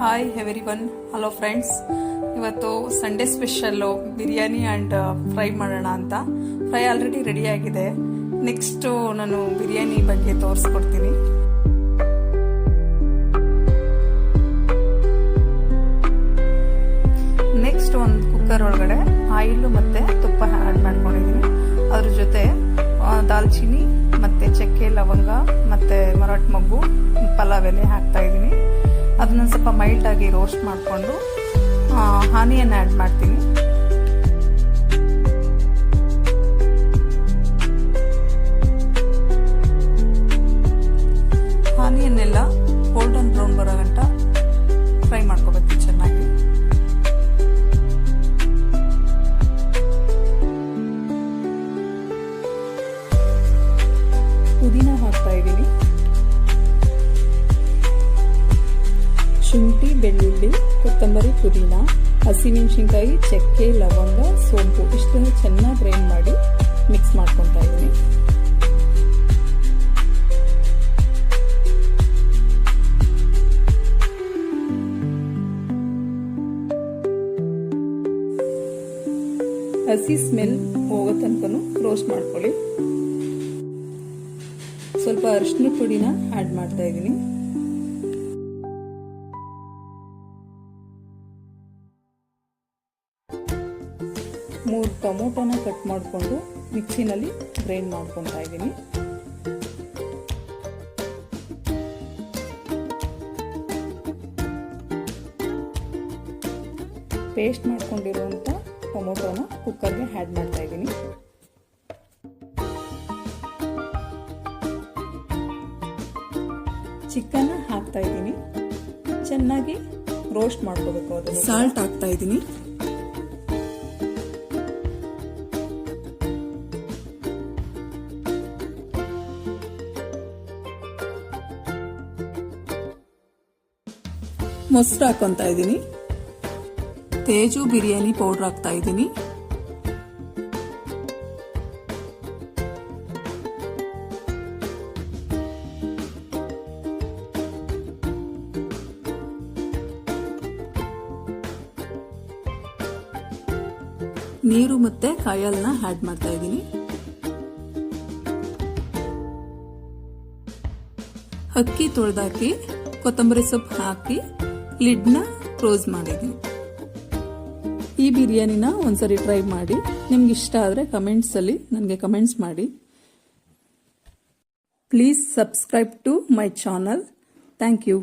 Hi everyone, hello friends. ಇವತ್ತು Sunday special biryani and fry ಮಾಡೋಣ ಅಂತ. ಫ್ರೈ ಆಲ್ರೆಡಿ ರೆಡಿ ಆಗಿದೆ. ನೆಕ್ಸ್ಟು ನಾನು ಬಿರಿಯಾನಿ ಬಗ್ಗೆ ತೋರಿಸ್ಕೊಡ್ತೀನಿ. ನೆಕ್ಸ್ಟ್ ಒಂದು ಕುಕ್ಕರ್ ಒಳಗಡೆ ಆಯಿಲ್ ಮತ್ತು ತುಪ್ಪ ಆ್ಯಡ್ ಮಾಡ್ಕೊಂಡಿದ್ದೀನಿ. ಅದ್ರ ಜೊತೆ ದಾಲ್ಚಿನ್ನಿ ಮತ್ತು ಚಕ್ಕೆ, ಲವಂಗ ಮತ್ತು ಮರಾಠ ಮೊಗ್ಗು, ಪಲಾವ್ ಎಲೆ ಹಾಕ್ತಾ ಇದ್ದೀನಿ. ಅದನ್ನ ಸ್ವಲ್ಪ ಮೈಲ್ಡ್ ಆಗಿ ರೋಸ್ಟ್ ಮಾಡಿಕೊಂಡು ಆನಿಯನ್ ಆ್ಯಡ್ ಮಾಡ್ತೀನಿ. ಆನಿಯನ್ ಎಲ್ಲ ಗೋಲ್ಡನ್ ಬ್ರೌನ್ ಬರೋ ಗಂಟ ಫ್ರೈ ಮಾಡ್ಕೋಬೇಕು ಚೆನ್ನಾಗಿ. ಪುದೀನ ಹಾಕ್ತಾ ಇದ್ದೀನಿ. ಶುಂಠಿ, ಬೆಳ್ಳುಳ್ಳಿ, ಕೊತ್ತಂಬರಿ, ಪುದೀನ, ಹಸಿಮೆಣಸಿನ್ಕಾಯಿ, ಚಕ್ಕೆ, ಲವಂಗ, ಸೋಂಪು ಇಷ್ಟನ್ನು ಚೆನ್ನಾಗಿ ಗ್ರೈಂಡ್ ಮಾಡಿ ಮಿಕ್ಸ್ ಮಾಡ್ಕೊತಾ ಇದ್ದೀನಿ. ಹಸಿ ಸ್ಮೆಲ್ ಹೋಗೋ ತನಕನೂ ರೋಸ್ಟ್ ಮಾಡ್ಕೊಳ್ಳಿ. ಸ್ವಲ್ಪ ಅರಿಶಿನ ಪುಡಿನ ಆ್ಯಡ್ ಮಾಡ್ತಾ ಇದ್ದೀನಿ. ಮೂರು ಟೊಮೊಟೊನ ಕಟ್ ಮಾಡಿಕೊಂಡು ಮಿಕ್ಸಿನಲ್ಲಿ ಗ್ರೈಂಡ್ ಮಾಡ್ಕೊತಾ ಇದ್ದೀನಿ. ಪೇಸ್ಟ್ ಮಾಡ್ಕೊಂಡಿರುವಂಥ ಟೊಮೊಟೊನ ಕುಕ್ಕರ್ಗೆ ಆ್ಯಡ್ ಮಾಡ್ತಾ ಇದ್ದೀನಿ. ಚಿಕನ್ ಹಾಕ್ತಾ ಇದ್ದೀನಿ. ಚೆನ್ನಾಗಿ ರೋಸ್ಟ್ ಮಾಡ್ಕೋಬೇಕು. ಅದು ಸಾಲ್ಟ್ ಹಾಕ್ತಾ ಇದ್ದೀನಿ. ಮೊಸರು ಹಾಕೊಂತ ಇದ್ದೀನಿ. ತೇಜು ಬಿರಿಯಾನಿ ಪೌಡರ್ ಹಾಕ್ತಾ ಇದ್ದೀನಿ. ನೀರು ಮತ್ತೆ ಕಾಯಲ್ನ ಆ್ಯಡ್ ಮಾಡ್ತಾ ಇದ್ದೀನಿ. ಅಕ್ಕಿ ತೊಳೆದಾಕಿ ಕೊತ್ತಂಬರಿ ಸೊಪ್ಪು ಹಾಕಿ ಲಿಡ್ನ ಕ್ಲೋಸ್ ಮಾಡಿದ್ದೀನಿ. ಈ ಬಿರಿಯಾನಿನ ಒಂದ್ಸರಿ ಟ್ರೈ ಮಾಡಿ. ನಿಮ್ಗೆ ಇಷ್ಟ ಆದರೆ ಕಮೆಂಟ್ಸಲ್ಲಿ ನನಗೆ ಕಮೆಂಟ್ಸ್ ಮಾಡಿ. Please subscribe to my channel. Thank you.